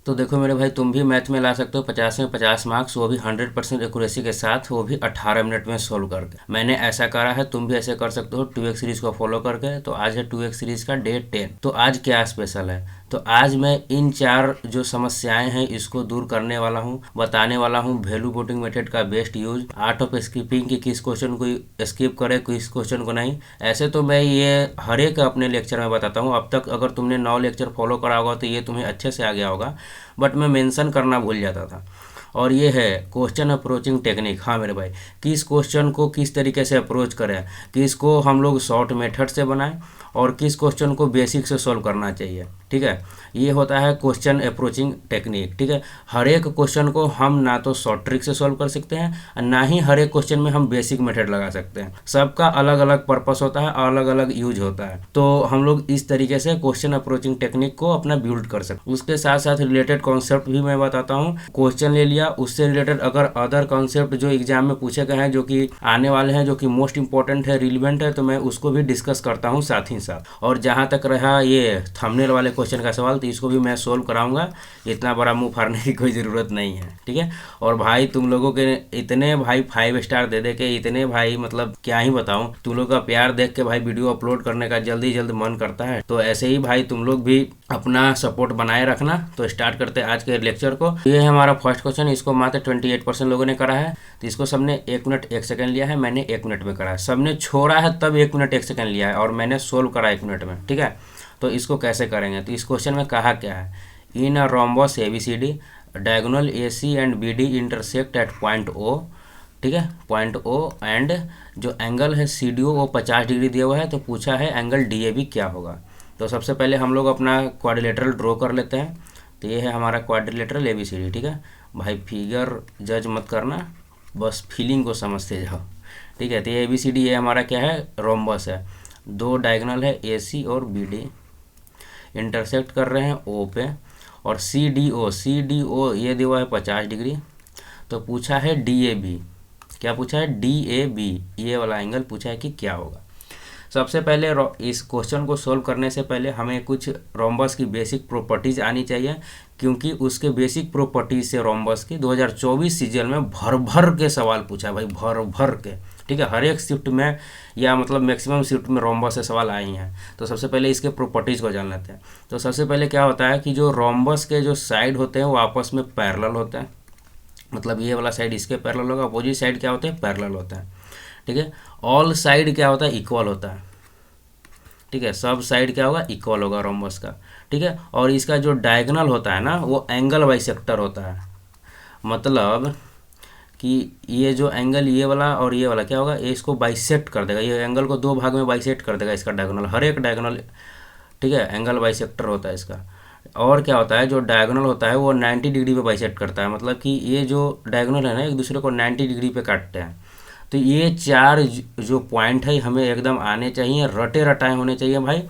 तो देखो मेरे भाई, तुम भी मैथ में ला सकते हो 50 में 50 मार्क्स, वो भी 100% एक्यूरेसी के साथ, वो भी 18 मिनट में सोल्व करके। मैंने ऐसा करा है, तुम भी ऐसे कर सकते हो 2x सीरीज को फॉलो करके। तो आज है 2x सीरीज का डे 10। तो आज क्या स्पेशल है, तो आज मैं इन 4 जो समस्याएं हैं इसको दूर करने वाला हूँ, बताने वाला हूँ वैल्यू पुटिंग मेथड का best use, art of skipping की किस क्वेश्चन को स्किप करे किस क्वेश्चन को नहीं। ऐसे तो मैं ये हर एक अपने लेक्चर में बताता हूँ। अब तक अगर तुमने 9 लेक्चर फॉलो करा होगा तो ये तुम्हें अच्छे से आ गया होगा, बट मैं मेंशन करना भूल जाता था। और ये है क्वेश्चन अप्रोचिंग टेक्निक। हाँ मेरे भाई, किस क्वेश्चन को किस तरीके से अप्रोच करें, किसको हम लोग शॉर्ट मेथड से बनाएं और किस क्वेश्चन को बेसिक से सॉल्व करना चाहिए। ठीक है, ये होता है क्वेश्चन अप्रोचिंग टेक्निक। ठीक है, हर एक क्वेश्चन को हम ना तो शॉर्ट ट्रिक से सॉल्व कर सकते हैं और ना ही हर एक क्वेश्चन में हम बेसिक मेथड लगा सकते हैं। सबका अलग अलग पर्पस होता है, अलग अलग यूज होता है। तो हम लोग इस तरीके से क्वेश्चन अप्रोचिंग टेक्निक को अपना बिल्ड कर सकते हैं। उसके साथ साथ रिलेटेड कॉन्सेप्ट भी मैं बताता हूँ। क्वेश्चन ले लिया, उससे रिलेटेड अगर अदर कॉन्सेप्ट जो एग्जाम में पूछे गए हैं, जो कि आने वाले हैं, जो कि मोस्ट इंपॉर्टेंट है, रिलेवेंट है, तो मैं उसको भी डिस्कस करता हूँ साथ ही साथ। और जहाँ तक रहा ये थंबनेल वाले क्वेश्चन का सवाल, तो इसको भी मैं सोल्व कराऊंगा। इतना बड़ा मुंह फाड़ने की कोई ज़रूरत नहीं है। ठीक है, और भाई तुम लोगों के इतने भाई 5 स्टार दे दे के, इतने भाई मतलब क्या ही बताऊं, तुम लोग का प्यार देख के भाई वीडियो अपलोड करने का जल्दी जल्द मन करता है। तो ऐसे ही भाई तुम लोग भी अपना सपोर्ट बनाए रखना। तो स्टार्ट करते हैं आज के लेक्चर को। ये है हमारा फर्स्ट क्वेश्चन, इसको मात्र 28% लोगों ने करा है। तो इसको सबने 1 मिनट 1 सेकंड लिया है, मैंने 1 मिनट में करा है। सबने छोड़ा है तब 1 मिनट 1 सेकंड लिया है और मैंने सोल्व करा 1 मिनट में। ठीक है, तो इसको कैसे करेंगे, तो इस क्वेश्चन में कहा क्या है, in a rhombus ABCD diagonal AC and BD intersect at point O। ठीक है, पॉइंट O एंड जो एंगल है CDO वो 50 डिग्री दिया हुआ है। तो पूछा है एंगल DAB क्या होगा। तो सबसे पहले हम लोग अपना क्वाड्रिलेटरल ड्रॉ कर लेते हैं। तो ये है हमारा क्वाड्रिलेटरल ABCD। ठीक है भाई, फिगर जज मत करना, बस फीलिंग को समझते जाओ। ठीक है, तो ये ABCD ये हमारा क्या है, रोम्बस है। 2 डायगोनल है AC और BD, इंटरसेक्ट कर रहे हैं O पे। और CDO ये दिया हुआ है 50 डिग्री। तो पूछा है DAB, क्या पूछा है, DAB ये वाला एंगल पूछा है कि क्या होगा। सबसे पहले इस क्वेश्चन को सोल्व करने से पहले हमें कुछ रोम्बस की बेसिक प्रॉपर्टीज़ आनी चाहिए, क्योंकि उसके बेसिक प्रॉपर्टीज से रोम्बस की 2024 सीजन में भर भर के सवाल पूछा भाई, भर भर के। ठीक है, हर एक शिफ्ट में या मतलब मैक्सिमम शिफ्ट में रोम्बस से सवाल आए हैं। तो सबसे पहले इसके प्रॉपर्टीज़ को जान लेते हैं। तो सबसे पहले क्या होता है कि जो रोम्बस के जो साइड होते हैं वो आपस में पैरेलल होते हैं। मतलब ये वाला साइड इसके पैरेलल होगा, अपोजिट साइड क्या होते हैं, पैरेलल होता है। ठीक है, ऑल साइड क्या होता है, इक्वल होता है। ठीक है, सब साइड क्या होगा, इक्वल होगा रोम्बस का। ठीक है, और इसका जो डायगोनल होता है ना वो एंगल बाइसेक्टर होता है। मतलब कि ये जो एंगल ये वाला और ये वाला क्या होगा, ये इसको बाइसेक्ट कर देगा, ये एंगल को 2 भाग में बाइसेक्ट कर देगा इसका डायगोनल, हर एक डायगोनल। ठीक है, एंगल बाइसेक्टर होता है इसका। और क्या होता है, जो डायगोनल होता है वो 90 डिग्री पे बाइसेक्ट करता है। मतलब कि ये जो डायगोनल है ना एक दूसरे को 90 डिग्री पे काटते हैं। तो ये 4 जो पॉइंट है हमें एकदम आने चाहिए, रटे रटाए होने चाहिए भाई।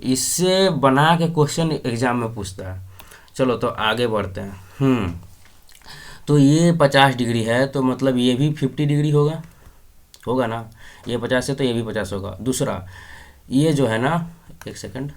इससे बना के क्वेश्चन एग्जाम में पूछता है। चलो तो आगे बढ़ते हैं। तो ये 50 डिग्री है, तो मतलब ये भी 50 डिग्री होगा, होगा ना। ये 50 है तो ये भी 50 होगा। दूसरा ये जो है ना, एक सेकंड,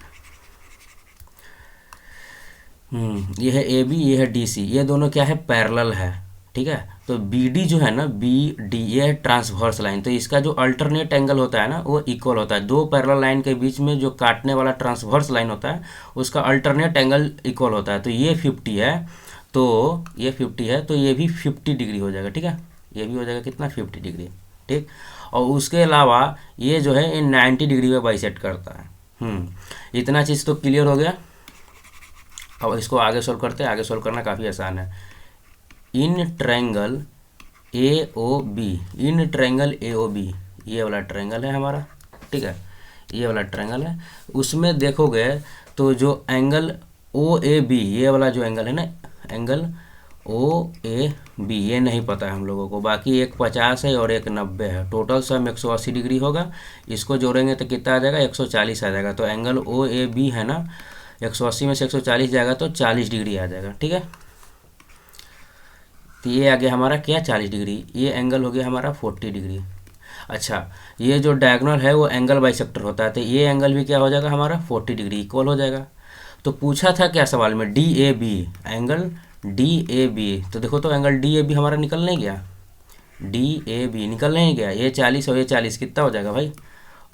ये है AB, ये है DC, ये दोनों क्या है, पैरेलल है। ठीक है, तो BD जो है ना, BD ये है ट्रांसवर्स लाइन। तो इसका जो अल्टरनेट एंगल होता है ना वो इक्वल होता है। 2 पैरेलल लाइन के बीच में जो काटने वाला ट्रांसवर्स लाइन होता है उसका अल्टरनेट एंगल इक्वल होता है। तो ये 50 है, तो ये 50 है, तो ये भी 50 डिग्री हो जाएगा। ठीक है, ये भी हो जाएगा कितना, 50 डिग्री। ठीक, और उसके अलावा ये जो है ये 90 डिग्री पे बाइसेक्ट करता है। इतना चीज़ तो क्लियर हो गया। अब इसको आगे सोल्व करते हैं। आगे सोल्व करना काफ़ी आसान है। In triangle AOB, in triangle AOB ये वाला ट्रायंगल है हमारा। ठीक है, ये वाला ट्रायंगल है। उसमें देखोगे तो जो एंगल OAB ये वाला जो एंगल है ना, एंगल OAB ये नहीं पता है हम लोगों को। बाकी एक 50 है और एक 90 है, टोटल सम 180 डिग्री होगा। इसको जोड़ेंगे तो कितना आ जाएगा, 140 आ जाएगा। तो एंगल OAB है ना, 180 में से 140 जाएगा तो 40 डिग्री आ जाएगा। ठीक है, तो ये आ गया हमारा क्या, 40 डिग्री। ये एंगल हो गया हमारा 40 डिग्री। अच्छा, ये जो डायगोनल है वो एंगल बाइसेक्टर होता है, तो ये एंगल भी क्या हो जाएगा हमारा, 40 डिग्री इक्वल हो जाएगा। तो पूछा था क्या सवाल में, D A B, angle D A B. तो देखो तो एंगल डी ए बी हमारा निकल नहीं गया, डी ए बी निकल नहीं गया। ये 40 और ये 40 कितना हो जाएगा भाई,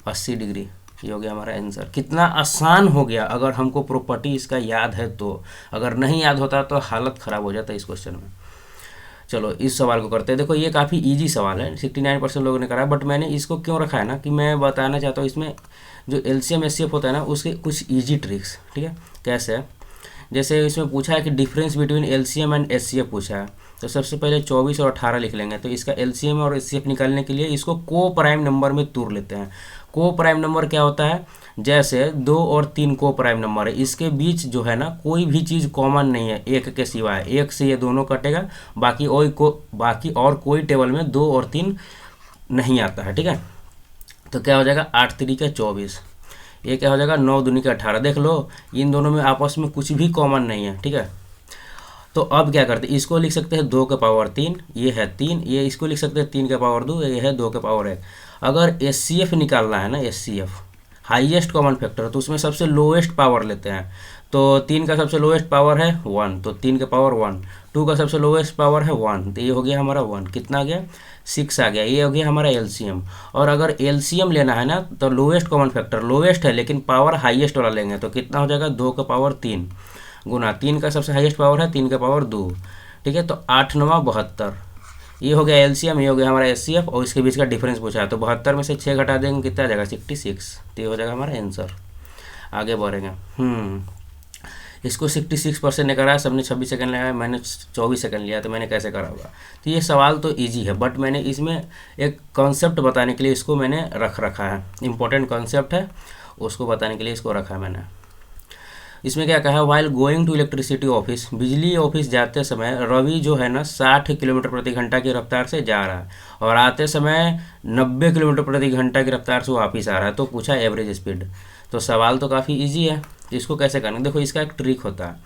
80 डिग्री। ये हो गया हमारा आंसर। कितना आसान हो गया अगर हमको प्रॉपर्टी इसका याद है तो, अगर नहीं याद होता तो हालत ख़राब हो जाता इस क्वेश्चन में। चलो इस सवाल को करते हैं। देखो ये काफ़ी इजी सवाल है, 69% लोगों ने करा, बट मैंने इसको क्यों रखा है ना कि मैं बताना चाहता हूँ इसमें जो एलसीएम एचसीएफ होता है ना उसके कुछ इजी ट्रिक्स, ठीक है। कैसे है, जैसे इसमें पूछा है कि difference between LCM and HCF पूछा है, तो सबसे पहले 24 और 18 लिख लेंगे। तो इसका एलसीएम और एचसीएफ निकालने के लिए इसको को प्राइम नंबर में तोड़ लेते हैं। को प्राइम नंबर क्या होता है, जैसे 2 और 3 को प्राइम नंबर है, इसके बीच जो है ना कोई भी चीज़ कॉमन नहीं है एक के सिवाय, एक से ये दोनों कटेगा, बाकी और कोई टेबल में 2 और 3 नहीं आता है, ठीक है। तो क्या हो जाएगा 8 3 के 24, ये क्या हो जाएगा 9 दूनी के 18। देख लो इन दोनों में आपस में कुछ भी कॉमन नहीं है, ठीक है। तो अब क्या करते हैं, इसको लिख सकते हैं 2 के पावर 3, ये है 3, ये इसको लिख सकते हैं 3 के पावर 2, ये है 2 के पावर 1। अगर एचसीएफ निकालना है ना, एचसीएफ हाईएस्ट कॉमन फैक्टर, तो उसमें सबसे लोएस्ट पावर लेते हैं। तो 3 का सबसे लोएस्ट पावर है 1, तो 3 के पावर 1, 2 का सबसे लोएस्ट पावर है 1, तो ये हो गया हमारा 1, कितना आ गया 6 आ गया। ये हो गया हमारा एलसीएम। और अगर एलसीएम लेना है ना तो लोएस्ट कॉमन फैक्टर लोएस्ट है लेकिन पावर हाईएस्ट वाला लेंगे, तो कितना हो जाएगा 2 का पावर 3 गुना 3 का सबसे हाईएस्ट पावर है 3 का पावर 2, ठीक है। तो 8 9 72, ये हो गया एलसीएम, ये हो गया हमारा एचसीएफ, और इसके बीच का डिफरेंस पूछा है। तो 72 में से 6 घटा देंगे, कितना आ जाएगा 66, तो ये हो जाएगा हमारा आंसर। आगे बढ़ेंगे। इसको 66% ने करा, सबने 26 सेकंड लिया, मैंने 24 सेकंड लिया, तो मैंने कैसे करा होगा। तो ये सवाल तो इजी है, बट मैंने इसमें एक कॉन्सेप्ट बताने के लिए इसको मैंने रखा है, इंपॉर्टेंट कॉन्सेप्ट है, उसको बताने के लिए इसको रखा है मैंने। इसमें क्या कहा है, while going to electricity office, बिजली ऑफिस जाते समय रवि जो है ना 60 किलोमीटर प्रति घंटा की रफ्तार से जा रहा है और आते समय 90 किलोमीटर प्रति घंटा की रफ्तार से वापिस आ रहा है। तो पूछा एवरेज स्पीड। तो सवाल तो काफ़ी इजी है, इसको कैसे करना, देखो इसका एक ट्रिक होता है।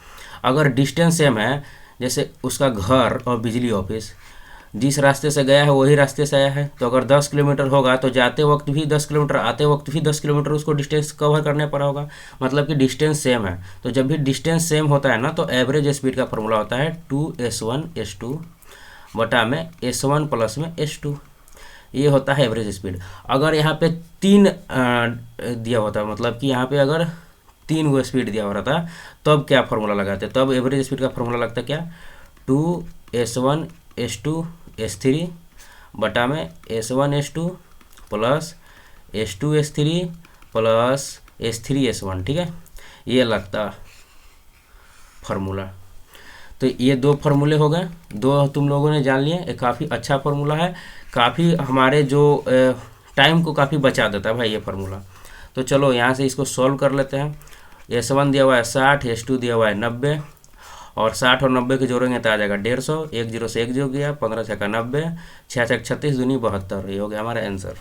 अगर डिस्टेंस सेम है, जैसे उसका घर और बिजली ऑफिस जिस रास्ते से गया है वही रास्ते से आया है, तो अगर 10 किलोमीटर होगा तो जाते वक्त भी 10 किलोमीटर, आते वक्त भी 10 किलोमीटर उसको डिस्टेंस कवर करने पड़ा होगा, मतलब कि डिस्टेंस सेम है। तो जब भी डिस्टेंस सेम होता है ना तो एवरेज स्पीड का फॉर्मूला होता है 2s1 s2 बटा में s1 प्लस में s2, ये होता है एवरेज स्पीड। अगर यहाँ पे 3 दिया होता है, मतलब कि यहाँ पे अगर 3 वो स्पीड दिया हो रहा था, तब क्या फार्मूला लगाते, तब एवरेज स्पीड का फार्मूला लगता क्या 2s1 s2 s3 बटा में s1 s2 plus s2 s3 plus s3 s1, ठीक है, ये लगता फार्मूला। तो ये 2 फार्मूले हो गए, 2 तुम लोगों ने जान लिए, ये काफ़ी अच्छा फार्मूला है, काफ़ी हमारे जो टाइम को काफ़ी बचा देता है भाई ये फार्मूला। तो चलो यहाँ से इसको सॉल्व कर लेते हैं। s1 दिया हुआ है 60, s2 दिया हुआ है 90, और 60 और 90 के जोड़ेंगे तो आ जाएगा 150, 1 0 से 1 जो गया, 15 6 का 90, 6 6 36 दूनी 72, ये हो गया हमारा आंसर।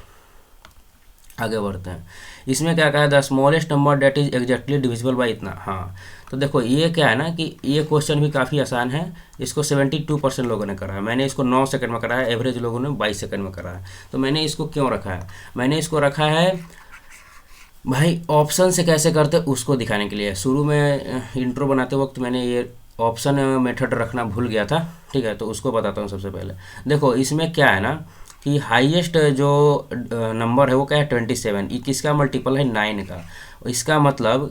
आगे बढ़ते हैं। इसमें क्या कहा है, the smallest number that is exactly divisible by इतना। हाँ तो देखो ये क्या है ना कि ये क्वेश्चन भी काफ़ी आसान है, इसको 72% लोगों ने करा है, मैंने इसको 9 सेकंड में करा है, एवरेज लोगों ने 22 सेकंड में करा है। तो मैंने इसको क्यों रखा है, मैंने इसको रखा है भाई ऑप्शन से कैसे करते उसको दिखाने के लिए। शुरू में इंट्रो बनाते वक्त मैंने ये ऑप्शन मेथड रखना भूल गया था, ठीक है, तो उसको बताता हूँ सबसे पहले। देखो इसमें क्या है ना कि हाईएस्ट जो नंबर है वो क्या है 27, ये किसका मल्टीपल है 9 का। इसका मतलब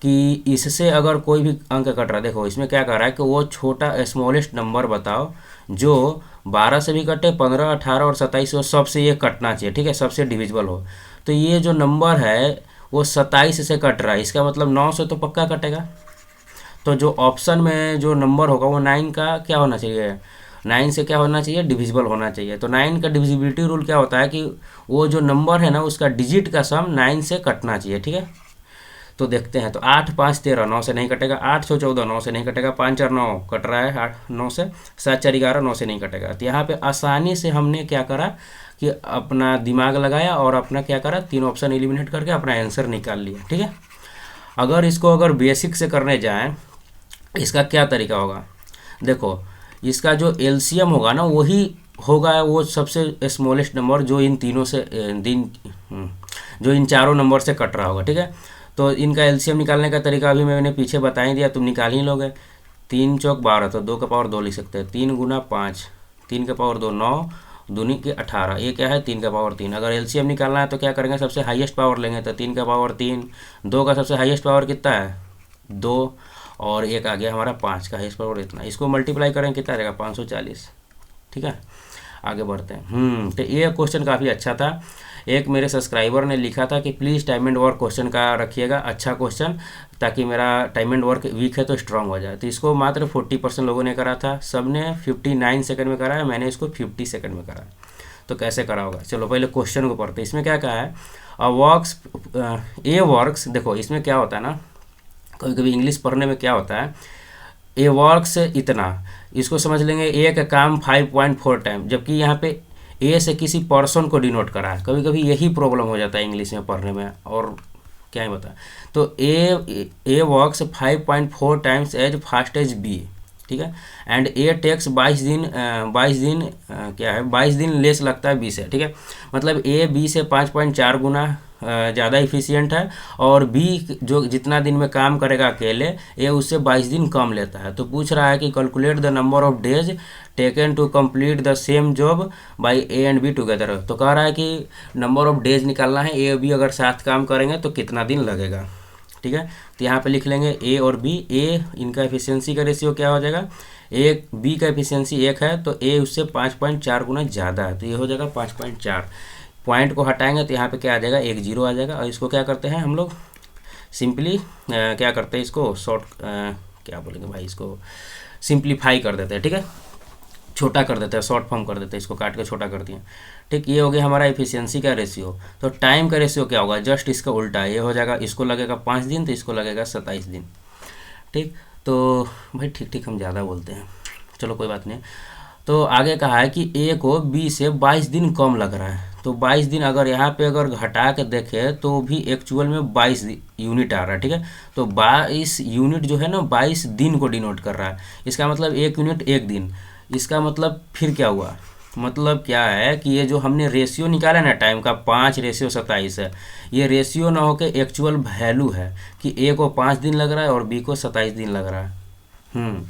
कि इससे अगर कोई भी अंक कट रहा है, देखो इसमें क्या कर रहा है कि वो छोटा स्मॉलेस्ट नंबर बताओ जो 12 से भी कटे, 15 18 और 27 हो, सबसे ये कटना चाहिए, ठीक है, सबसे डिविजिबल हो। तो ये जो नंबर है वो 27 से कट रहा है, इसका मतलब 9 से तो पक्का कटेगा। तो जो ऑप्शन में जो नंबर होगा वो 9 का क्या होना चाहिए, 9 से क्या होना चाहिए डिविजिबल होना चाहिए। तो 9 का डिविजिबिलिटी रूल क्या होता है कि वो जो नंबर है ना उसका डिजिट का सम 9 से कटना चाहिए, ठीक है। तो देखते हैं, तो 8 5 13 9 से नहीं कटेगा, 8 6 14 9 से नहीं कटेगा, 5 4 9 कट रहा है 8 9 से, 7 4 11 9 से नहीं कटेगा। तो यहाँ पे आसानी से हमने क्या करा कि अपना दिमाग लगाया और अपना क्या करा 3 ऑप्शन एलिमिनेट करके अपना आंसर निकाल लिया, ठीक है। अगर इसको अगर बेसिक से करने जाएँ, इसका क्या तरीका होगा, देखो इसका जो एलसीएम होगा ना वही होगा वो सबसे स्मॉलेस्ट नंबर जो इन तीनों से जो इन चारों नंबर से कट रहा होगा, ठीक है। तो इनका एलसीएम निकालने का तरीका अभी मैंने पीछे बता ही दिया, तुम निकाल ही लोगे। 3 चौक 12, तो 2 का पावर 2 लिख सकते हैं। 3 गुना 5, 3 का पावर 2 9, दूनी के 18, ये क्या है 3 का पावर 3। अगर एलसीएम निकालना है तो क्या करेंगे, सबसे हाईएस्ट पावर लेंगे, तो 3 का पावर 3, 2 का सबसे हाईएस्ट पावर कितना है 2, और एक आ गया हमारा 5 का हाईएस्ट पावर इतना। इसको मल्टीप्लाई करेंगे कितना रहेगा 540। ठीक है, आगे बढ़ते हैं। तो ये क्वेश्चन काफ़ी अच्छा था। एक मेरे सब्सक्राइबर ने लिखा था कि please time and work question का रखिएगा, अच्छा क्वेश्चन, ताकि मेरा टाइम एंड वर्क वीक है तो स्ट्रांग हो जाए। तो इसको मात्र 40% लोगों ने करा था, सब ने 59 सेकंड में करा है, मैंने इसको 50 सेकंड में करा। तो कैसे करा होगा, चलो पहले क्वेश्चन को पढ़ते हैं। इसमें क्या कहा है, ए वर्क्स, देखो इसमें क्या होता है ना, कभी कभी इंग्लिश पढ़ने में क्या होता है, ए वर्क्स इतना, इसको समझ लेंगे ए का काम 5.4 टाइम, जबकि यहाँ पे ए से किसी पर्सन को डिनोट करा है। कभी कभी यही प्रॉब्लम हो जाता है इंग्लिश में पढ़ने में, और क्या ही बता। तो A works 5.4 times as fast as B, ठीक है, एंड ए टेक्स 22 दिन क्या है 22 दिन लेस लगता है बी से, ठीक है। मतलब ए बी से 5.4 गुना ज़्यादा इफिशियंट है, और बी जो जितना दिन में काम करेगा अकेले, ये उससे 22 दिन कम लेता है। तो पूछ रहा है कि calculate the number of days taken to complete the same job by A and B together. तो कह रहा है कि नंबर ऑफ डेज निकालना है, ए और बी अगर साथ काम करेंगे तो कितना दिन लगेगा, ठीक है। तो यहाँ पे लिख लेंगे ए और बी, ए इनका एफिशिएंसी का रेशियो क्या हो जाएगा, ए बी का एफिशिएंसी 1 है, तो ए उससे 5.4 गुना ज़्यादा है, तो ये हो जाएगा 5.4। पॉइंट को हटाएंगे तो यहाँ पे क्या आ जाएगा, 1 0 आ जाएगा। और इसको क्या करते हैं हम लोग, सिंपली क्या करते हैं, इसको शॉर्ट क्या बोलेंगे भाई, इसको सिंप्लीफाई कर देते हैं, ठीक है, छोटा कर देते हैं, शॉर्ट फॉर्म कर देते हैं, इसको काट के छोटा कर दिए, ठीक। ये हो गया हमारा एफिशिएंसी का रेशियो। तो टाइम का रेशियो क्या होगा, जस्ट इसका उल्टा, ये हो जाएगा, इसको लगेगा 5 दिन तो इसको लगेगा 27 दिन, ठीक। तो भाई ठीक हम ज़्यादा बोलते हैं, चलो कोई बात नहीं। तो आगे कहा है कि ए को बी से 22 दिन कम लग रहा है, तो 22 दिन अगर यहाँ पे अगर घटा के देखें तो भी एक्चुअल में 22 यूनिट आ रहा है, ठीक है। तो 22 यूनिट जो है ना 22 दिन को डिनोट कर रहा है। इसका मतलब 1 यूनिट 1 दिन। इसका मतलब फिर क्या हुआ, मतलब क्या है कि ये जो हमने रेशियो निकाला ना टाइम का 5:27 है, ये रेशियो ना होके एक्चुअल वैल्यू है कि ए को 5 दिन लग रहा है और बी को 27 दिन लग रहा है।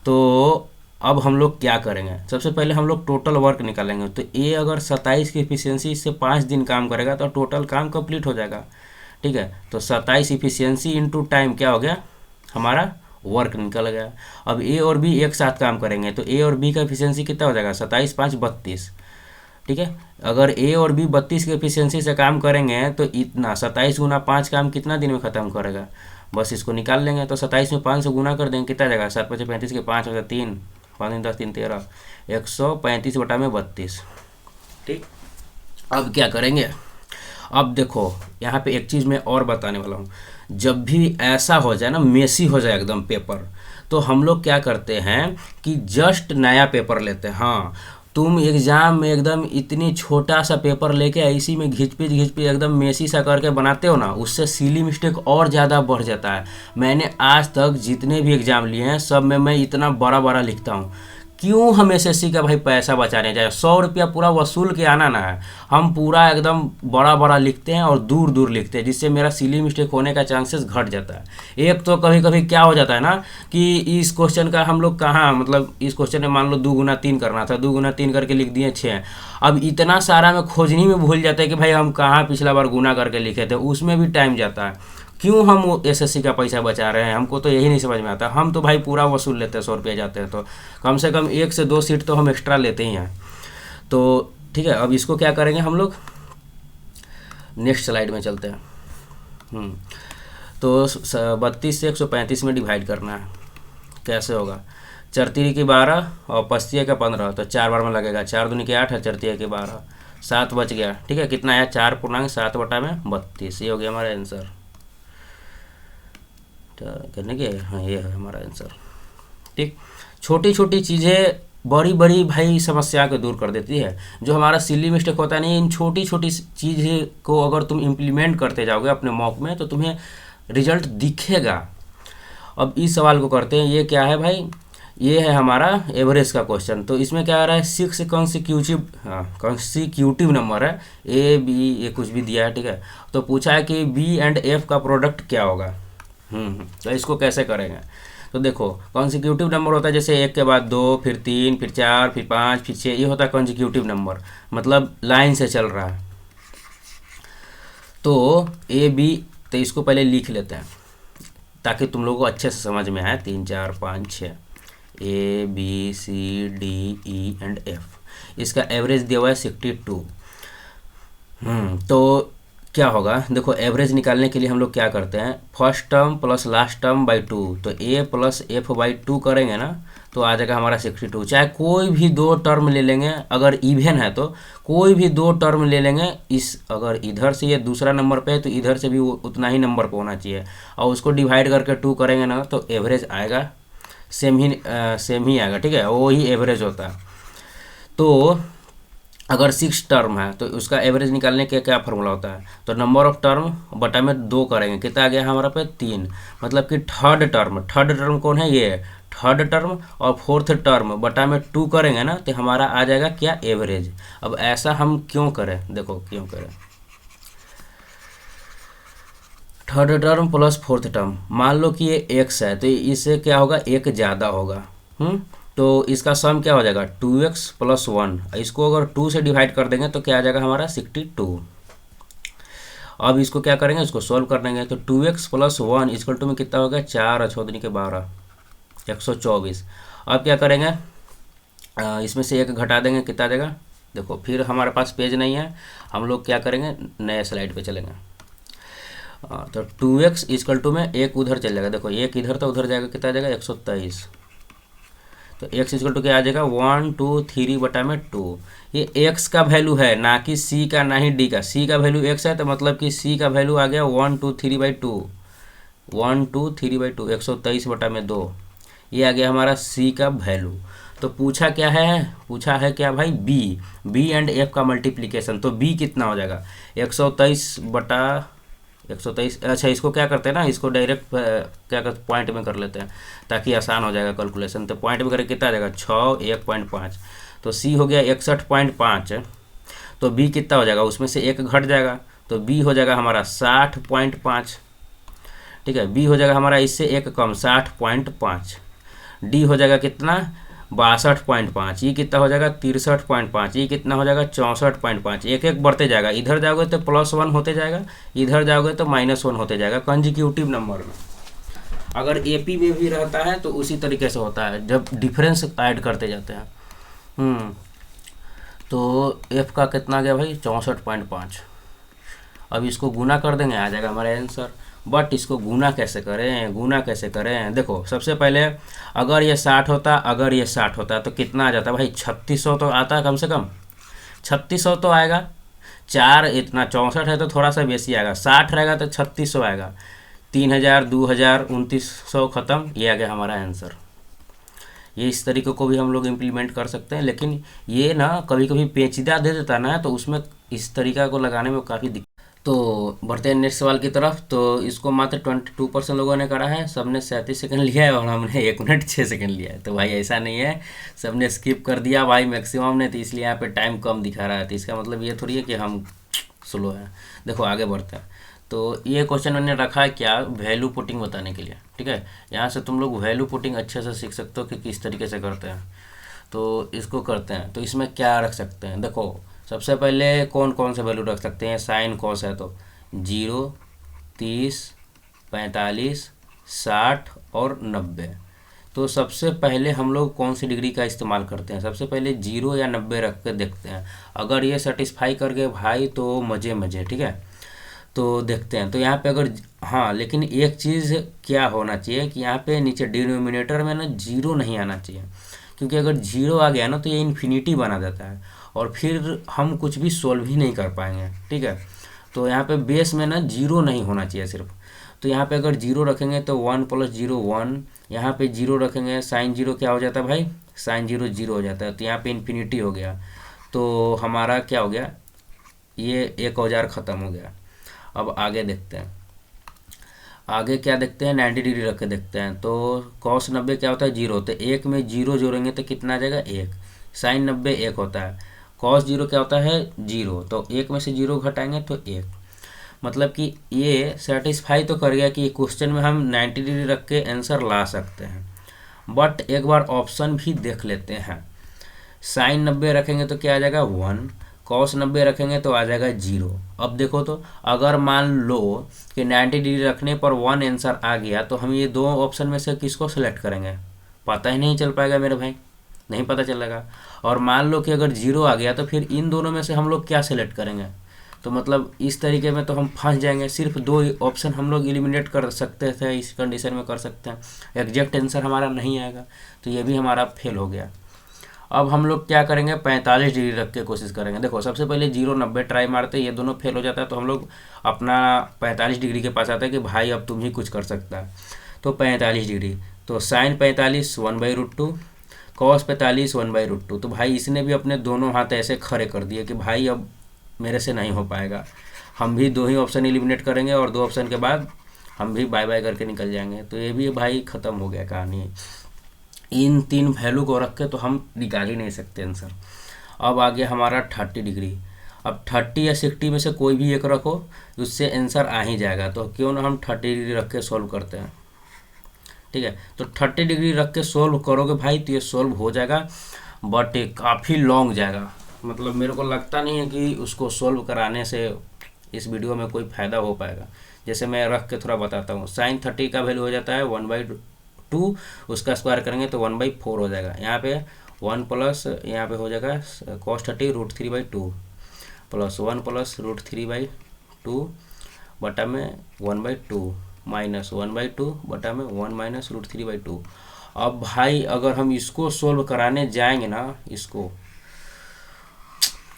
तो अब हम लोग क्या करेंगे, सबसे पहले हम लोग टोटल वर्क निकालेंगे। तो ए अगर 27 की इफिशियंसी से 5 दिन काम करेगा तो टोटल काम कंप्लीट हो जाएगा, ठीक है। तो 27 इफिशियंसी इंटू टाइम क्या हो गया, हमारा वर्क निकल गया। अब ए और बी एक साथ काम करेंगे तो ए और बी का इफिशियंसी कितना हो जाएगा, 27 5 32, ठीक है। अगर ए और बी 32 की एफिशिएंसी से काम करेंगे तो इतना 27 गुना 5 काम कितना दिन में ख़त्म करेगा, बस इसको निकाल लेंगे। तो 27 में 5 से गुना कर देंगे, कितना जाएगा 7 5 35 के 5 हो 3 5 10 3 13 135 बटा में 32, ठीक। अब क्या करेंगे, अब देखो यहाँ पे एक चीज़ मैं और बताने वाला हूँ। जब भी ऐसा हो जाए ना, मेसी हो जाए एकदम पेपर, तो हम लोग क्या करते हैं कि जस्ट नया पेपर लेते हैं। हाँ, तुम एग्ज़ाम में एकदम इतनी छोटा सा पेपर लेके इसी में घिच पिच एकदम मेसी सा करके बनाते हो ना, उससे सिली मिस्टेक और ज़्यादा बढ़ जाता है। मैंने आज तक जितने भी एग्ज़ाम लिए हैं सब में मैं इतना बड़ा बड़ा लिखता हूँ। क्यों हम एसएससी का भाई पैसा बचाने जाए, 100 रुपया पूरा वसूल के आना ना है, हम पूरा एकदम बड़ा बड़ा लिखते हैं और दूर दूर लिखते हैं, जिससे मेरा सिली मिस्टेक होने का चांसेस घट जाता है। एक तो कभी कभी क्या हो जाता है ना कि इस क्वेश्चन का हम लोग कहाँ, मतलब इस क्वेश्चन में मान लो 2 गुना 3 करना था, 2 गुना 3 करके लिख दिए 6। अब इतना सारा में खोजनी में भूल जाते हैं कि भाई हम कहाँ पिछला बार गुना करके लिखे थे, उसमें भी टाइम जाता है। क्यों हम एसएससी का पैसा बचा रहे हैं, हमको तो यही नहीं समझ में आता। हम तो भाई पूरा वसूल लेते हैं, 100 रुपया जाते हैं तो कम से कम 1 से 2 सीट तो हम एक्स्ट्रा लेते ही हैं। तो ठीक है, अब इसको क्या करेंगे हम लोग, नेक्स्ट स्लाइड में चलते हैं। तो 32 से 135 में डिवाइड करना है, कैसे होगा, 4 3 की 12 और 5 का 15, तो 4 बार में लगेगा, 4 दूनी के 8 है, 4 3 के 12, 7 बच गया, ठीक है। कितना आया 4.7 बटा में 32, ये हो गया हमारा आंसर। करने के हाँ, ये है हमारा आंसर, ठीक। छोटी छोटी चीज़ें बड़ी बड़ी भाई समस्या को दूर कर देती है। जो हमारा सिली मिस्टेक होता नहीं, इन छोटी छोटी चीज़ें को अगर तुम इम्प्लीमेंट करते जाओगे अपने मॉक में तो तुम्हें रिजल्ट दिखेगा। अब इस सवाल को करते हैं, ये क्या है भाई, ये है हमारा एवरेज का क्वेश्चन। तो इसमें क्या आ रहा है, 6 कॉन्सिक्यूटिव नंबर है, ए बी ये कुछ भी दिया है, ठीक है। तो पूछा है कि बी एंड एफ का प्रोडक्ट क्या होगा। तो इसको कैसे करेंगे, तो देखो कॉन्सिक्यूटिव नंबर होता है जैसे एक के बाद दो, फिर तीन, फिर चार, फिर पाँच, फिर छः, ये होता है कॉन्सिक्यूटिव नंबर, मतलब लाइन से चल रहा है। तो ए बी, तो इसको पहले लिख लेते हैं ताकि तुम लोगों को अच्छे से समझ में आए। 3 4 5 6, A B C D E and F. इसका एवरेज दिया हुआ है 62। तो क्या होगा, देखो एवरेज निकालने के लिए हम लोग क्या करते हैं, first term plus last term by 2, तो ए प्लस एफ बाई 2 करेंगे ना, तो आ जाएगा हमारा 62। चाहे कोई भी दो टर्म ले लेंगे, अगर इवन है तो कोई भी दो टर्म ले लेंगे, इस अगर इधर से ये दूसरा नंबर पे है तो इधर से भी उतना ही नंबर पे होना चाहिए, और उसको डिवाइड करके 2 करेंगे ना, तो एवरेज आएगा सेम ही आएगा, ठीक है, वो ही एवरेज होता है। तो अगर 6 टर्म है तो उसका एवरेज निकालने के क्या फार्मूला होता है, तो नंबर ऑफ टर्म बटा में 2 करेंगे, कितना आ गया हमारा पे 3, मतलब कि थर्ड टर्म कौन है, ये थर्ड टर्म, और फोर्थ टर्म बटा में 2 करेंगे ना, तो हमारा आ जाएगा क्या, एवरेज। अब ऐसा हम क्यों करें, देखो क्यों करें, third term plus fourth term, मान लो कि ये एक्स है तो इससे क्या होगा, एक ज़्यादा होगा। तो इसका सम क्या हो जाएगा, 2x प्लस 1, इसको अगर 2 से डिवाइड कर देंगे तो क्या आ जाएगा हमारा 62। अब इसको क्या करेंगे, इसको सॉल्व कर देंगे, तो 2x प्लस 1 इक्वल टू में कितना हो गया, 4 चौदनी के 12, 124। अब क्या करेंगे, इसमें से एक घटा देंगे, कितना आ जाएगा, देखो फिर हमारे पास पेज नहीं है, हम लोग क्या करेंगे, नए स्लाइड पे चलेंगे। तो 2x इक्वल टू में एक उधर चल जाएगा, देखो एक इधर तो उधर जाएगा, कितना आ जाएगा 123। तो x इक्वल टू क्या आ जाएगा 1 2 3 बटा में 2। ये x का वैल्यू है, ना कि c का, ना ही d का। c का वैल्यू x है तो मतलब कि c का वैल्यू आ गया 1 2 3 बाई 2, 1 2 3 बाई 2, 123 बटा में 2, ये आ गया हमारा c का वैल्यू। तो पूछा क्या है, पूछा है क्या भाई, b एंड f का मल्टीप्लिकेशन। तो b कितना हो जाएगा, 123 बटा 123। अच्छा इसको क्या करते हैं ना, इसको डायरेक्ट क्या करते, पॉइंट में कर लेते हैं ताकि आसान हो जाएगा कैलकुलेशन। तो पॉइंट में करके कितना आ जाएगा 6 1.5, तो सी हो गया 61.5। तो बी कितना हो जाएगा, उसमें से एक घट जाएगा, तो बी हो जाएगा हमारा 60.5, ठीक है। बी हो जाएगा हमारा इससे एक कम 60.5। डी हो जाएगा कितना 62.5, ये कितना हो जाएगा 63.5, ये कितना हो जाएगा 64.5। एक एक बढ़ते जाएगा, इधर जाओगे तो +1 होते जाएगा, इधर जाओगे तो -1 होते जाएगा कंजिक्यूटिव नंबर में। अगर एपी में भी रहता है तो उसी तरीके से होता है जब डिफरेंस ऐड करते जाते हैं। तो एफ का कितना गया भाई 64.5। अब इसको गुना कर देंगे, आ जाएगा हमारा आंसर। बट इसको गुना कैसे करें, देखो सबसे पहले अगर ये 60 होता तो कितना आ जाता भाई 3600 तो आता है, कम से कम 3600 तो आएगा। 4 इतना 64 है तो थोड़ा सा बेसी आएगा, 60 रहेगा तो 3600 आएगा, 3000 2000 2900 ख़त्म, ये आ गया हमारा आंसर। ये इस तरीके को भी हम लोग इम्प्लीमेंट कर सकते हैं, लेकिन ये ना कभी कभी पेचीदा दे देता ना, तो उसमें इस तरीका को लगाने में काफ़ी दिक्कत। तो बढ़ते हैं नेक्स्ट सवाल की तरफ। तो इसको मात्र 22% लोगों ने करा है, सबने 37 सेकंड लिया है और हमने 1 मिनट 6 सेकंड लिया है। तो भाई ऐसा नहीं है सबने स्किप कर दिया भाई मैक्सिमम ने, तो इसलिए यहाँ पे टाइम कम दिखा रहा है। तो इसका मतलब ये थोड़ी है कि हम स्लो हैं। देखो आगे बढ़ते हैं। तो ये क्वेश्चन मैंने रखा है क्या, वैल्यू पुटिंग बताने के लिए, ठीक है। यहाँ से तुम लोग वैल्यू पुटिंग अच्छे से सीख सकते हो कि किस तरीके से करते हैं। तो इसको करते हैं, तो इसमें क्या रख सकते हैं, देखो सबसे पहले कौन कौन से वैल्यू रख सकते हैं, साइन कॉस है तो 0 30 45 60 और 90। तो सबसे पहले हम लोग कौन सी डिग्री का इस्तेमाल करते हैं, सबसे पहले 0 या 90 रख के देखते हैं। अगर ये सेटिस्फाई कर गए भाई तो मज़े, ठीक है। तो देखते हैं, तो यहाँ पे अगर हाँ, लेकिन एक चीज़ क्या होना चाहिए कि यहाँ पे नीचे डिनोमिनेटर में ना 0 नहीं आना चाहिए, क्योंकि अगर 0 आ गया ना तो ये इन्फिनिटी बना देता है और फिर हम कुछ भी सोल्व ही नहीं कर पाएंगे, ठीक है। तो यहाँ पे बेस में ना 0 नहीं होना चाहिए सिर्फ। तो यहाँ पे अगर 0 रखेंगे तो 1 + 0 1, यहाँ पे 0 रखेंगे साइन 0 क्या हो जाता है भाई, साइन 0 0 हो जाता है, तो यहाँ पे इन्फिनिटी हो गया। तो हमारा क्या हो गया, ये एक औजार ख़त्म हो गया। अब आगे देखते हैं। आगे क्या देखते हैं, 90 डिग्री रख के देखते हैं। तो कॉस 90 क्या होता है, जीरो। तो एक में जीरो जोड़ेंगे तो कितना आ जाएगा, एक। साइन 90 एक होता है। कॉस जीरो क्या होता है, जीरो। तो एक में से जीरो घटाएंगे तो एक। मतलब कि ये सेटिस्फाई तो कर गया कि क्वेश्चन में हम 90 डिग्री रख के आंसर ला सकते हैं। बट एक बार ऑप्शन भी देख लेते हैं। साइन 90 रखेंगे तो क्या आ जाएगा, वन। कॉस 90 रखेंगे तो आ जाएगा जीरो। अब देखो तो अगर मान लो कि 90 डिग्री रखने पर वन आंसर आ गया तो हम ये दो ऑप्शन में से किसको सेलेक्ट करेंगे, पता ही नहीं चल पाएगा मेरे भाई, नहीं पता चलेगा। और मान लो कि अगर जीरो आ गया तो फिर इन दोनों में से हम लोग क्या सेलेक्ट करेंगे। तो मतलब इस तरीके में तो हम फंस जाएंगे। सिर्फ दो ऑप्शन हम लोग एलिमिनेट कर सकते थे, इस कंडीशन में कर सकते हैं। एग्जैक्ट आंसर हमारा नहीं आएगा, तो ये भी हमारा फेल हो गया। अब हम लोग क्या करेंगे, 45 डिग्री रख के कोशिश करेंगे। देखो सबसे पहले 0 90 ट्राई मारते, ये दोनों फेल हो जाता है तो हम लोग अपना 45 डिग्री के पास आते हैं कि भाई अब तुम ही कुछ कर सकता है। तो 45 डिग्री, तो साइन 45 1/√2, कॉस 45 1/√2। तो भाई इसने भी अपने दोनों हाथ ऐसे खड़े कर दिए कि भाई अब मेरे से नहीं हो पाएगा। हम भी दो ही ऑप्शन एलिमिनेट करेंगे और दो ऑप्शन के बाद हम भी बाय बाय करके निकल जाएंगे। तो ये भी भाई ख़त्म हो गया कहानी। इन तीन वैल्यू को रख के तो हम निकाल ही नहीं सकते आंसर। अब आ गया हमारा 30 डिग्री। अब 30 या 60 में से कोई भी एक रखो, उससे आंसर आ ही जाएगा। तो क्यों ना हम 30 डिग्री रख के सोल्व करते हैं। ठीक है, तो 30 डिग्री रख के सोल्व करोगे भाई तो ये सोल्व हो जाएगा, बट काफ़ी लॉन्ग जाएगा। मतलब मेरे को लगता नहीं है कि उसको सोल्व कराने से इस वीडियो में कोई फ़ायदा हो पाएगा। जैसे मैं रख के थोड़ा बताता हूँ। साइन 30 का वैल्यू हो जाता है 1/2, उसका स्क्वायर करेंगे तो 1/4 हो जाएगा। यहाँ पे 1 प्लस यहाँ पे हो जाएगा cos 30 √3/2 प्लस 1 प्लस √3/2 बटा में 1/2 माइनस 1/2 बटा में 1 माइनस √3/2। अब भाई अगर हम इसको सोल्व कराने जाएंगे ना, इसको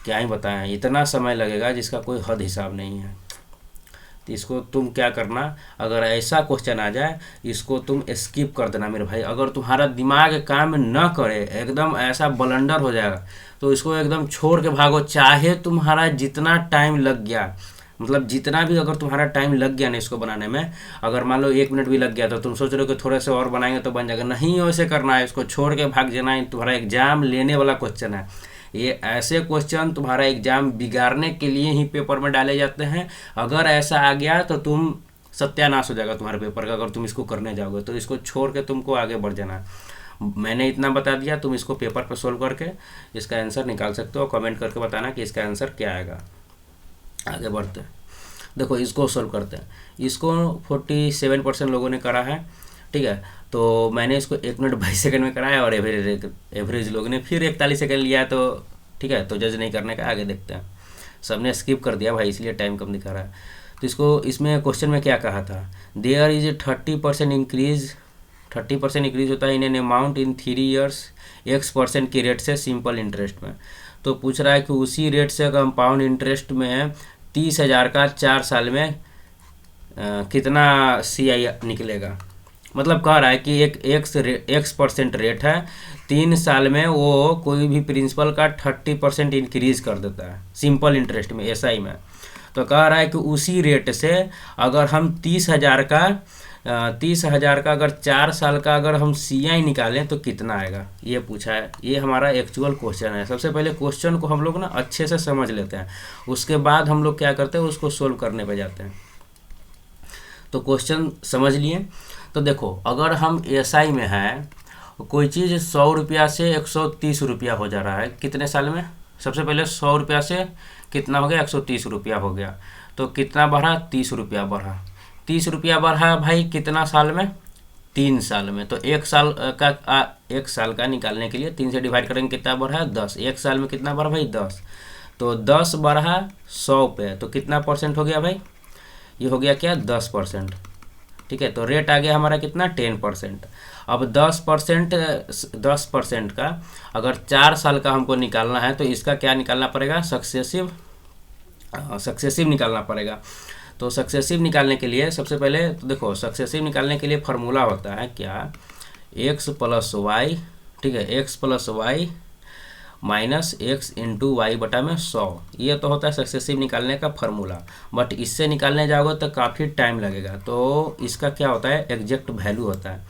क्या ही बताएं, इतना समय लगेगा जिसका कोई हद हिसाब नहीं है। तो इसको तुम क्या करना, अगर ऐसा क्वेश्चन आ जाए इसको तुम स्किप कर देना मेरे भाई। अगर तुम्हारा दिमाग काम न करे, एकदम ऐसा ब्लंडर हो जाएगा, तो इसको एकदम छोड़ के भागो। चाहे तुम्हारा जितना टाइम लग गया, मतलब जितना भी अगर तुम्हारा टाइम लग गया ना इसको बनाने में, अगर मान लो 1 मिनट भी लग गया तो तुम सोच रहे हो कि थोड़े से और बनाएंगे तो बन जाएगा। नहीं वैसे करना है, इसको छोड़ के भाग जाना है। तुम्हारा एग्जाम लेने वाला क्वेश्चन है ये। ऐसे क्वेश्चन तुम्हारा एग्जाम बिगाड़ने के लिए ही पेपर में डाले जाते हैं। अगर ऐसा आ गया तो तुम सत्यानाश हो जाएगा तुम्हारे पेपर का, अगर तुम इसको करने जाओगे। तो इसको छोड़ के तुमको आगे बढ़ जाना है। मैंने इतना बता दिया, तुम इसको पेपर पर सोल्व करके इसका आंसर निकाल सकते हो। कमेंट करके बताना कि इसका आंसर क्या आएगा। आगे बढ़ते हैं, देखो इसको सोल्व करते हैं। इसको 47% लोगों ने करा है। ठीक है, तो मैंने इसको 1 मिनट 22 सेकंड में कराया और एवरेज लोगों ने फिर 41 सेकंड लिया। तो ठीक है, तो जज नहीं करने का, आगे देखते हैं। सबने स्किप कर दिया भाई, इसलिए टाइम कम दिखा रहा है। तो इसको इसमें क्वेश्चन में क्या कहा था, there is a 30% increase. 30% increase होता है in an amount in 3 years X% की रेट से सिंपल इंटरेस्ट में। तो पूछ रहा है कि उसी रेट से कंपाउंड इंटरेस्ट में 30,000 का 4 साल में कितना CI निकलेगा। मतलब कह रहा है कि एक X% रेट है, 3 साल में वो कोई भी प्रिंसिपल का 30% इंक्रीज कर देता है सिंपल इंटरेस्ट में, SI में। तो कह रहा है कि उसी रेट से अगर हम 30,000 का अगर 4 साल का अगर हम CI निकालें तो कितना आएगा, ये पूछा है। ये हमारा एक्चुअल क्वेश्चन है। सबसे पहले क्वेश्चन को हम लोग ना अच्छे से समझ लेते हैं, उसके बाद हम लोग क्या करते हैं, उसको सोल्व करने पे जाते हैं। तो क्वेश्चन समझ लिए। तो देखो अगर हम SI में है, कोई चीज़ 100 रुपया से 130 रुपया हो जा रहा है कितने साल में। सबसे पहले 100 रुपया से कितना हो गया, 130 रुपया हो गया। तो कितना बढ़ा, 30 रुपया बढ़ा। 30 रुपया बढ़ा भाई कितना साल में, 3 साल में। तो 1 साल का निकालने के लिए 3 से डिवाइड करेंगे, कितना बढ़ा, 10। 1 साल में कितना बढ़ा भाई, 10। तो 10 बढ़ा 100 पे, तो कितना परसेंट हो गया भाई, ये हो गया क्या, 10%। ठीक है, तो रेट आ गया हमारा कितना, 10%। अब 10% का अगर 4 साल का हमको निकालना है तो इसका क्या निकालना पड़ेगा, सक्सेसिव निकालना पड़ेगा। तो सक्सेसिव निकालने के लिए सबसे पहले तो देखो, सक्सेसिव निकालने के लिए फार्मूला होता है क्या, x + y। ठीक है, x + y minus x into y बटा में 100। ये तो होता है सक्सेसिव निकालने का फार्मूला, बट इससे निकालने जाओगे तो काफ़ी टाइम लगेगा। तो इसका क्या होता है, एग्जैक्ट वैल्यू होता है।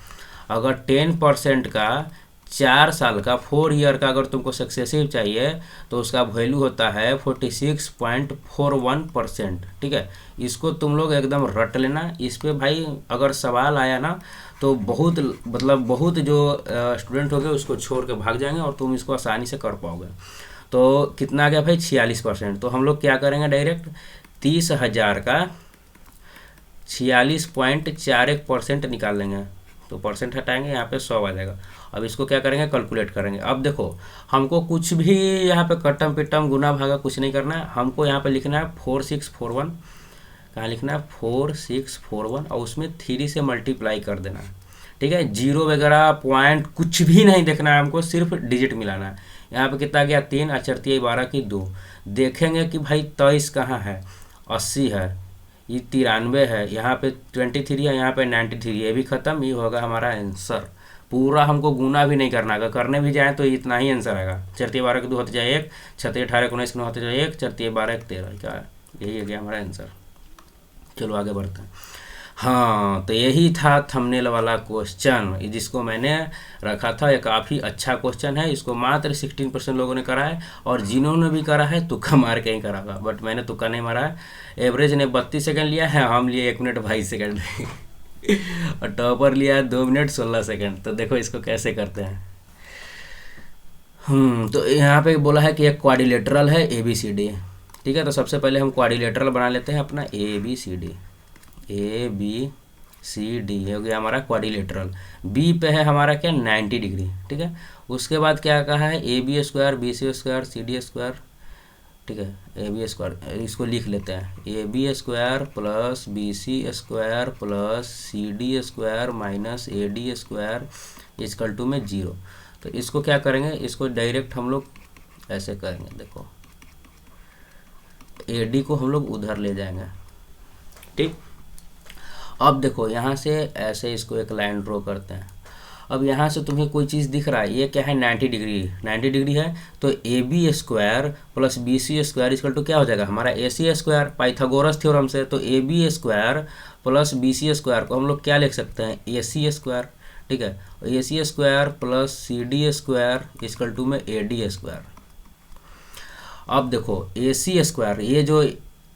अगर 10% का 4 साल का 4 ईयर का अगर तुमको सक्सेसिव चाहिए तो उसका वैल्यू होता है 46.41%। ठीक है, इसको तुम लोग एकदम रट लेना। इस पे भाई अगर सवाल आया ना तो बहुत मतलब बहुत जो स्टूडेंट हो गए उसको छोड़ के भाग जाएंगे और तुम इसको आसानी से कर पाओगे। तो कितना आ गया भाई 46%। तो हम लोग क्या करेंगे, डायरेक्ट 30,000 का 46.41% निकाल लेंगे। तो परसेंट हटाएंगे, यहाँ पे 100 आ जाएगा। अब इसको क्या करेंगे, कैलकुलेट करेंगे। अब देखो हमको कुछ भी यहाँ पे कट्टम पिट्टम गुना भागा कुछ नहीं करना है। हमको यहाँ पे लिखना है 4641, कहाँ लिखना है 4641, और उसमें 3 से मल्टीप्लाई कर देना है। ठीक है, जीरो वगैरह पॉइंट कुछ भी नहीं देखना है, हमको सिर्फ डिजिट मिलाना है। यहाँ पे कितना गया 3, 4 12 की 2। देखेंगे कि भाई 23 कहाँ है, 80 है, ये 93 है, यहाँ पे 23 है, यहाँ पे 93, ये भी खत्म। ये होगा हमारा आंसर। पूरा हमको गुना भी नहीं करना, अगर करने भी जाए तो इतना ही आंसर आएगा। 4 12 के 2 होते जाए 1, 6 18 19 9 होते जाए 1, 4 12 13, क्या यही है क्या हमारा आंसर। चलो आगे बढ़ते हैं। हाँ, तो यही था थंबनेल वाला क्वेश्चन जिसको मैंने रखा था। ये काफ़ी अच्छा क्वेश्चन है, इसको मात्र 16% लोगों ने करा है, और जिन्होंने भी करा है तुक्का मार के ही करा होगा, बट मैंने तुक्का नहीं मारा है। एवरेज ने 32 सेकंड लिया है, हम लिए 1 मिनट 22 सेकंड और टॉपर लिया है 2 मिनट 16 सेकंड। तो देखो इसको कैसे करते हैं। तो यहाँ पे बोला है कि एक क्वाड्रिलेटरल है ABCD। ठीक है, तो सबसे पहले हम क्वाड्रिलेटरल बना लेते हैं अपना ABCD। ABCD हो गया हमारा क्वाड्रिलेटरल। बी पे है हमारा क्या 90 डिग्री। ठीक है, उसके बाद क्या कहा है AB square BC square CD square. ठीक है, AB स्क्वायर इसको लिख लेते हैं, AB square plus BC square plus CD square minus AD square equal to में 0। तो इसको क्या करेंगे, इसको डायरेक्ट हम लोग ऐसे करेंगे। देखो AD को हम लोग उधर ले जाएंगे। ठीक, अब देखो यहाँ से ऐसे इसको एक लाइन ड्रॉ करते हैं। अब यहाँ से तुम्हें कोई चीज़ दिख रहा है, ये क्या है 90 डिग्री, 90 डिग्री है। तो AB square plus BC square equal to क्या हो जाएगा हमारा AC स्क्वायर, पाइथागोरस थ्योरम से। तो AB square plus BC square को हम लोग क्या लिख सकते हैं, AC स्क्वायर। ठीक है, AC square plus CD square equal to में AD स्क्वायर। अब देखो AC स्क्वायर, ये जो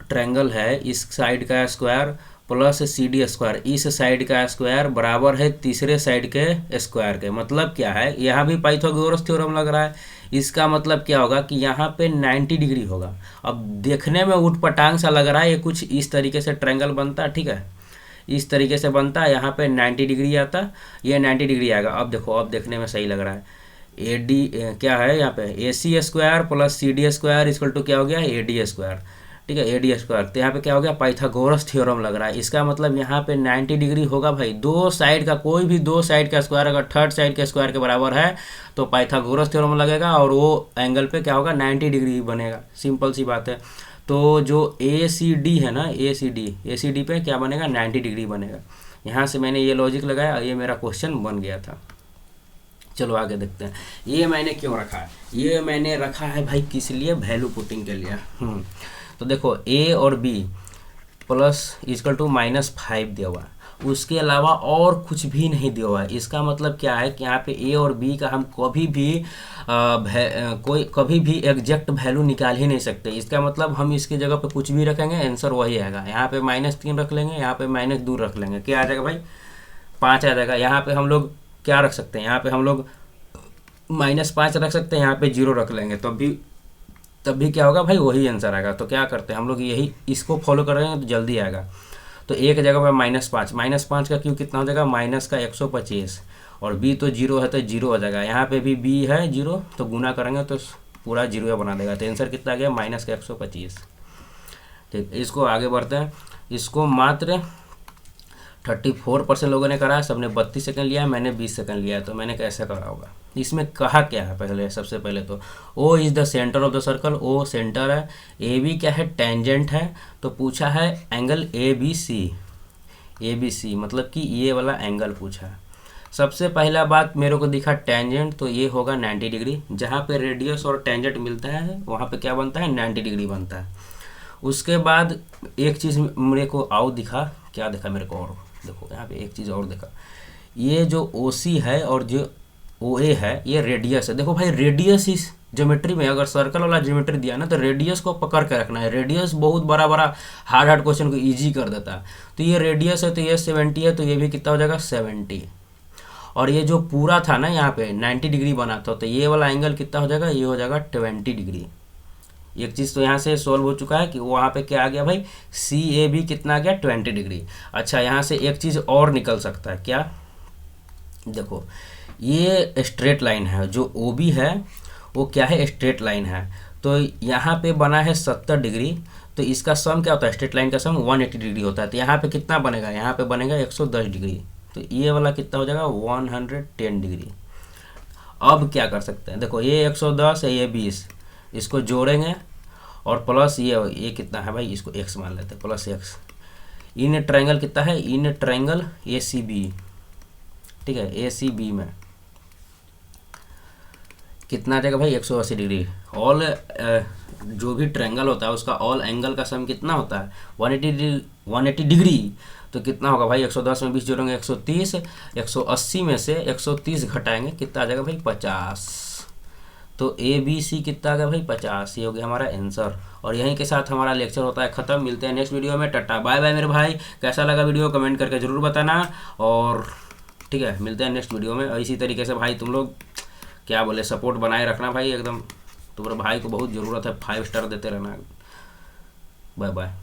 ट्रायंगल है इस साइड का स्क्वायर प्लस CD स्क्वायर इस साइड का स्क्वायर बराबर है तीसरे साइड के स्क्वायर के। मतलब क्या है, यहाँ भी पाइथागोरस थ्योरम लग रहा है। इसका मतलब क्या होगा कि यहाँ पे 90 डिग्री होगा। अब देखने में उठपटांग सा लग रहा है, ये कुछ इस तरीके से ट्रायंगल बनता है। ठीक है, इस तरीके से बनता है, यहाँ पे 90 डिग्री आता, ये 90 डिग्री आएगा। अब देखो, अब देखने में सही लग रहा है। AD क्या है यहाँ पे AC square plus CD square equal to क्या हो गया AD स्क्वायर। ठीक है, AD स्क्वायर। तो यहाँ पे क्या हो गया पाइथागोरस थ्योरम लग रहा है। इसका मतलब यहाँ पे 90 डिग्री होगा भाई। दो साइड का कोई भी दो साइड का स्क्वायर अगर थर्ड साइड के स्क्वायर के बराबर है तो पाइथागोरस थ्योरम लगेगा और वो एंगल पे क्या होगा 90 डिग्री बनेगा। सिंपल सी बात है। तो जो ACD है ना, ACD पे क्या बनेगा 90 डिग्री बनेगा। यहाँ से मैंने ये लॉजिक लगाया, ये मेरा क्वेश्चन बन गया था। चलो आगे देखते हैं। ये मैंने क्यों रखा है, ये मैंने रखा है भाई किस लिए, वैल्यू पुटिंग के लिए। तो देखो A और B प्लस इक्वल टू -5 दिया हुआ है, उसके अलावा और कुछ भी नहीं दिया हुआ है। इसका मतलब क्या है कि यहाँ पे A और B का हम कभी भी एग्जैक्ट वैल्यू निकाल ही नहीं सकते। इसका मतलब हम इसकी जगह पे कुछ भी रखेंगे आंसर वही आएगा। यहाँ पे -3 रख लेंगे, यहाँ पे -2 रख लेंगे, क्या आ जाएगा भाई 5 आ जाएगा। यहाँ पे हम लोग क्या रख सकते हैं, यहाँ पे हम लोग -5 रख सकते हैं, यहाँ पे 0 रख लेंगे, तब भी क्या होगा भाई वही आंसर आएगा। तो क्या करते हैं हम लोग, यही इसको फॉलो करेंगे तो जल्दी आएगा। तो एक जगह पे -5 का क्यू कितना हो जाएगा -125 और B तो 0 है तो 0 हो जाएगा। यहाँ पे भी B है 0 तो गुना करेंगे तो पूरा 0 बना देगा। तो आंसर कितना आ गया -125। ठीक, इसको आगे बढ़ते हैं। इसको मात्र 34% लोगों ने करा है, सबने 32 सेकंड लिया है, मैंने 20 सेकंड लिया है। तो मैंने कैसे करा होगा, इसमें कहा क्या है पहले, सबसे पहले तो O is the centre of the circle, O centre है। AB क्या है टेंजेंट है। तो पूछा है एंगल ABC मतलब कि ये वाला एंगल पूछा है। सबसे पहला बात मेरे को दिखा टेंजेंट, तो ये होगा 90 डिग्री। जहाँ पे रेडियस और टेंजेंट मिलता है वहाँ पे क्या बनता है, 90 डिग्री बनता है। उसके बाद एक चीज़ मेरे को और दिखा, क्या दिखा मेरे को, और देखो यहाँ पे एक चीज़ और दिखा, ये जो ओ सी है और जो ओ ए है ये रेडियस है। देखो भाई रेडियस इस ज्योमेट्री में अगर सर्कल वाला ज्योमेट्री दिया ना तो रेडियस को पकड़ के रखना है। रेडियस बहुत बड़ा बड़ा हार्ड हार्ड क्वेश्चन को इजी कर देता है। तो ये रेडियस है तो ये 70 है, तो ये भी कितना हो जाएगा 70। और ये जो पूरा था ना यहाँ पे 90 डिग्री बना था, तो ये वाला एंगल कितना हो जाएगा, ये हो जाएगा 20 डिग्री। एक चीज़ तो यहाँ से सोल्व हो चुका है कि वहाँ पे क्या आ गया भाई, सी ए बी कितना आ गया 20 डिग्री। अच्छा यहाँ से एक चीज़ और निकल सकता है, क्या, देखो ये स्ट्रेट लाइन है, जो ओ बी है वो क्या है, स्ट्रेट लाइन है। तो यहाँ पे बना है 70 डिग्री, तो इसका सम क्या होता है, स्ट्रेट लाइन का सम 180 डिग्री होता है। तो यहाँ पे कितना बनेगा, यहाँ पे बनेगा 110 डिग्री। तो ये वाला कितना हो जाएगा 110 डिग्री। अब क्या कर सकते हैं, देखो ये 110 है, ये 20, इसको जोड़ेंगे और प्लस ये कितना है भाई, इसको x मान लेते हैं, प्लस x। इन ट्रायंगल कितना है, in triangle A C B, ठीक है, ए सी बी में कितना आ जाएगा भाई 180 डिग्री। ऑल जो भी ट्रायंगल होता है उसका ऑल एंगल का सम कितना होता है 180 डिग्री। तो कितना होगा भाई, 110 में 20 जोड़ेंगे 130, 180 में से 130 घटाएंगे कितना आ जाएगा भाई 50। तो ए बी सी कितना आ गया भाई 50, ये हो गया हमारा आंसर। और यहीं के साथ हमारा लेक्चर होता है ख़त्म। मिलते हैं नेक्स्ट वीडियो में, टाटा बाय बाय मेरे भाई। कैसा लगा वीडियो कमेंट करके ज़रूर बताना, और ठीक है मिलते हैं नेक्स्ट वीडियो में। और इसी तरीके से भाई तुम लोग क्या बोले, सपोर्ट बनाए रखना भाई एकदम, तुम्हारे भाई को बहुत ज़रूरत है, 5 स्टार देते रहना। Bye bye.